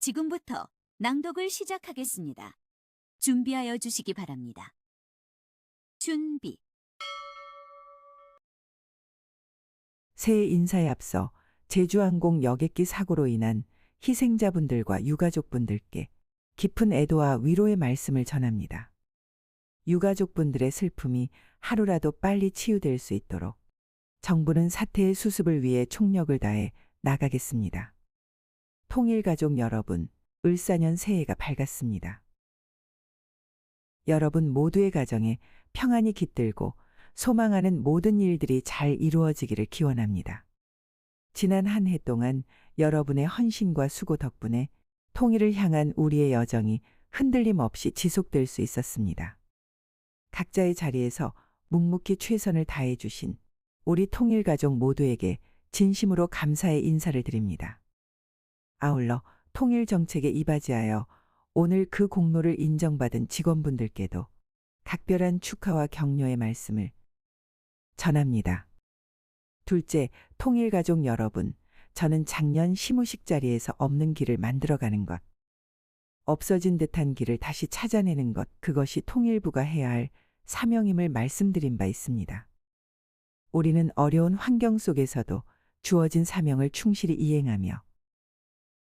지금부터 낭독을 시작하겠습니다. 준비하여 주시기 바랍니다. 준비. 새해 인사에 앞서 제주항공 여객기 사고로 인한 희생자분들과 유가족분들께 깊은 애도와 위로의 말씀을 전합니다. 유가족분들의 슬픔이 하루라도 빨리 치유될 수 있도록 정부는 사태의 수습을 위해 총력을 다해 나가겠습니다. 통일가족 여러분, 을사년 새해가 밝았습니다. 여러분 모두의 가정에 평안이 깃들고 소망하는 모든 일들이 잘 이루어지기를 기원합니다. 지난 한 해 동안 여러분의 헌신과 수고 덕분에 통일을 향한 우리의 여정이 흔들림 없이 지속될 수 있었습니다. 각자의 자리에서 묵묵히 최선을 다해 주신 우리 통일가족 모두에게 진심으로 감사의 인사를 드립니다. 아울러 통일정책에 이바지하여 오늘 그 공로를 인정받은 직원분들께도 각별한 축하와 격려의 말씀을 전합니다. 둘째, 통일가족 여러분, 저는 작년 시무식 자리에서 없는 길을 만들어가는 것, 없어진 듯한 길을 다시 찾아내는 것, 그것이 통일부가 해야 할 사명임을 말씀드린 바 있습니다. 우리는 어려운 환경 속에서도 주어진 사명을 충실히 이행하며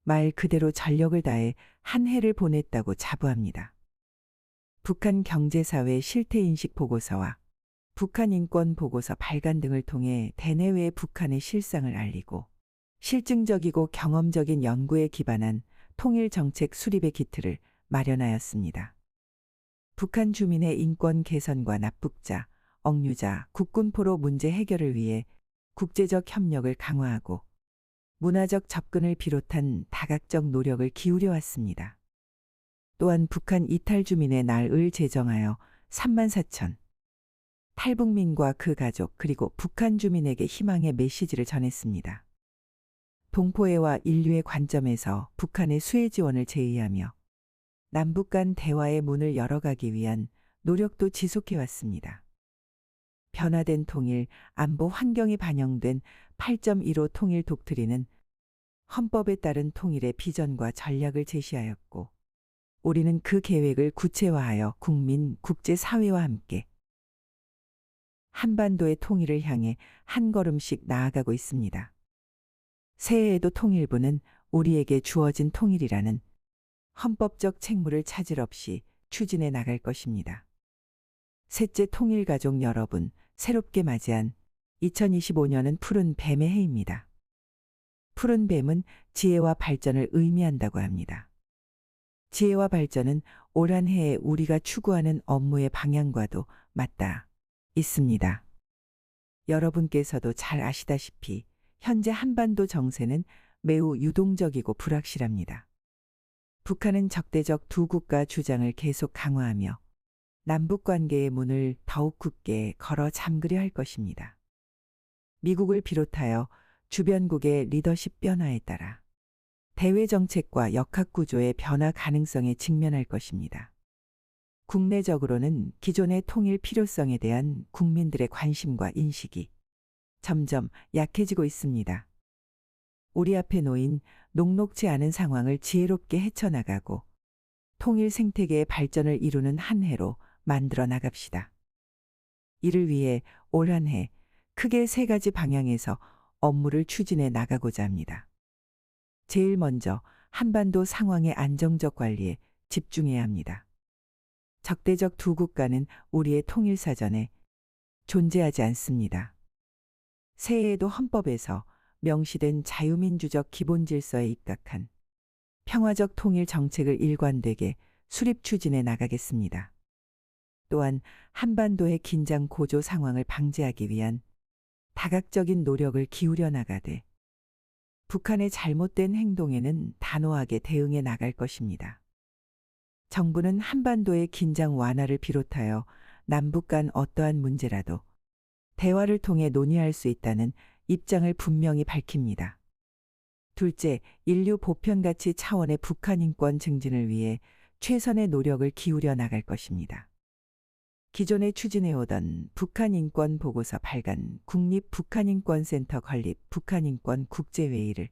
말 그대로 전력을 다해 한 해를 보냈다고 자부합니다. 북한 경제사회 실태인식 보고서와 북한 인권 보고서 발간 등을 통해 대내외에 북한의 실상을 알리고 실증적이고 경험적인 연구에 기반한 통일정책 수립의 기틀을 마련하였습니다. 북한 주민의 인권 개선과 납북자, 억류자, 국군포로 문제 해결을 위해 국제적 협력을 강화하고 문화적 접근을 비롯한 다각적 노력을 기울여 왔습니다. 또한 북한 이탈 주민의 날을 제정하여 34,000 탈북민과 그 가족 그리고 북한 주민에게 희망의 메시지를 전했습니다. 동포애와 인류의 관점에서 북한의 수혜 지원을 제의하며 남북 간 대화의 문을 열어가기 위한 노력도 지속해왔습니다. 변화된 통일, 안보 환경이 반영된 8.15 통일 독트린은 헌법에 따른 통일의 비전과 전략을 제시하였고 우리는 그 계획을 구체화하여 국민, 국제사회와 함께 한반도의 통일을 향해 한 걸음씩 나아가고 있습니다. 새해에도 통일부는 우리에게 주어진 통일이라는 헌법적 책무를 차질 없이 추진해 나갈 것입니다. 셋째, 통일가족 여러분, 새롭게 맞이한 2025년은 푸른 뱀의 해입니다. 푸른 뱀은 지혜와 발전을 의미한다고 합니다. 지혜와 발전은 올 한 해에 우리가 추구하는 업무의 방향과도 맞닿아 있습니다. 여러분께서도 잘 아시다시피 현재 한반도 정세는 매우 유동적이고 불확실합니다. 북한은 적대적 두 국가 주장을 계속 강화하며 남북 관계의 문을 더욱 굳게 걸어 잠그려 할 것입니다. 미국을 비롯하여 주변국의 리더십 변화에 따라 대외 정책과 역학 구조의 변화 가능성에 직면할 것입니다. 국내적으로는 기존의 통일 필요성에 대한 국민들의 관심과 인식이 점점 약해지고 있습니다. 우리 앞에 놓인 녹록지 않은 상황을 지혜롭게 헤쳐나가고 통일 생태계의 발전을 이루는 한 해로 만들어 나갑시다. 이를 위해 올 한 해 크게 세 가지 방향에서 업무를 추진해 나가고자 합니다. 제일 먼저 한반도 상황의 안정적 관리에 집중해야 합니다. 적대적 두 국가는 우리의 통일 사전에 존재하지 않습니다. 새해에도 헌법에서 명시된 자유민주적 기본 질서에 입각한 평화적 통일 정책을 일관되게 수립 추진해 나가겠습니다. 또한 한반도의 긴장 고조 상황을 방지하기 위한 다각적인 노력을 기울여 나가되 북한의 잘못된 행동에는 단호하게 대응해 나갈 것입니다. 정부는 한반도의 긴장 완화를 비롯하여 남북 간 어떠한 문제라도 대화를 통해 논의할 수 있다는 입장을 분명히 밝힙니다. 둘째, 인류 보편 가치 차원의 북한 인권 증진을 위해 최선의 노력을 기울여 나갈 것입니다. 기존에 추진해오던 북한인권 보고서 발간, 국립북한인권센터 건립, 북한인권 국제회의를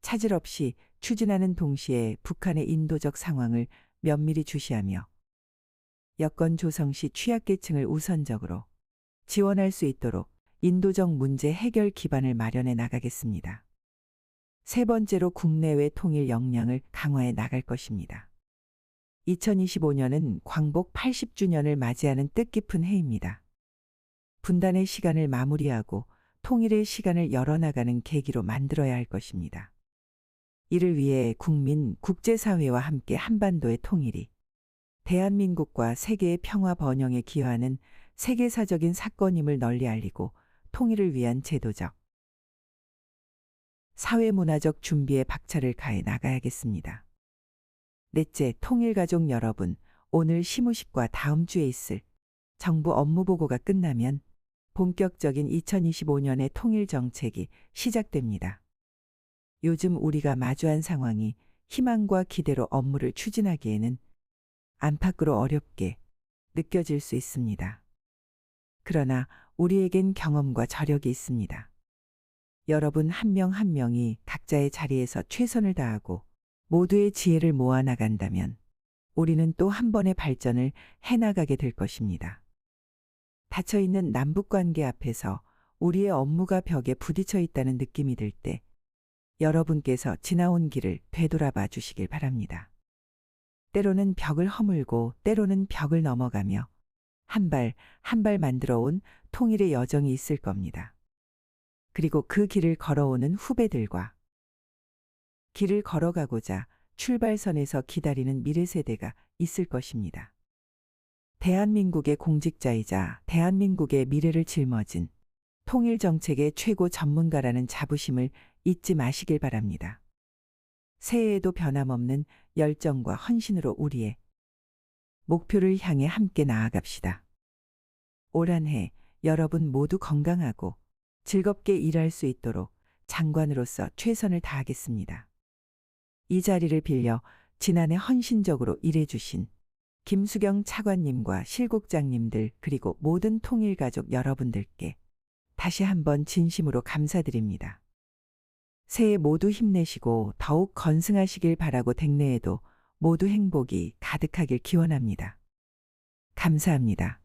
차질 없이 추진하는 동시에 북한의 인도적 상황을 면밀히 주시하며 여건 조성 시 취약계층을 우선적으로 지원할 수 있도록 인도적 문제 해결 기반을 마련해 나가겠습니다. 세 번째로 국내외 통일 역량을 강화해 나갈 것입니다. 2025년은 광복 80주년을 맞이하는 뜻깊은 해입니다. 분단의 시간을 마무리하고 통일의 시간을 열어나가는 계기로 만들어야 할 것입니다. 이를 위해 국민, 국제사회와 함께 한반도의 통일이 대한민국과 세계의 평화 번영에 기여하는 세계사적인 사건임을 널리 알리고 통일을 위한 제도적, 사회문화적 준비에 박차를 가해 나가야겠습니다. 넷째, 통일가족 여러분, 오늘 시무식과 다음 주에 있을 정부 업무보고가 끝나면 본격적인 2025년의 통일정책이 시작됩니다. 요즘 우리가 마주한 상황이 희망과 기대로 업무를 추진하기에는 안팎으로 어렵게 느껴질 수 있습니다. 그러나 우리에겐 경험과 저력이 있습니다. 여러분 한 명 한 명이 각자의 자리에서 최선을 다하고 모두의 지혜를 모아 나간다면 우리는 또 한 번의 발전을 해나가게 될 것입니다. 닫혀있는 남북관계 앞에서 우리의 업무가 벽에 부딪혀 있다는 느낌이 들 때 여러분께서 지나온 길을 되돌아봐 주시길 바랍니다. 때로는 벽을 허물고 때로는 벽을 넘어가며 한 발 한 발 만들어 온 통일의 여정이 있을 겁니다. 그리고 그 길을 걸어오는 후배들과 길을 걸어가고자 출발선에서 기다리는 미래 세대가 있을 것입니다. 대한민국의 공직자이자 대한민국의 미래를 짊어진 통일 정책의 최고 전문가라는 자부심을 잊지 마시길 바랍니다. 새해에도 변함없는 열정과 헌신으로 우리의 목표를 향해 함께 나아갑시다. 올 한 해 여러분 모두 건강하고 즐겁게 일할 수 있도록 장관으로서 최선을 다하겠습니다. 이 자리를 빌려 지난해 헌신적으로 일해주신 김수경 차관님과 실국장님들 그리고 모든 통일가족 여러분들께 다시 한번 진심으로 감사드립니다. 새해 모두 힘내시고 더욱 건승하시길 바라고 댁내에도 모두 행복이 가득하길 기원합니다. 감사합니다.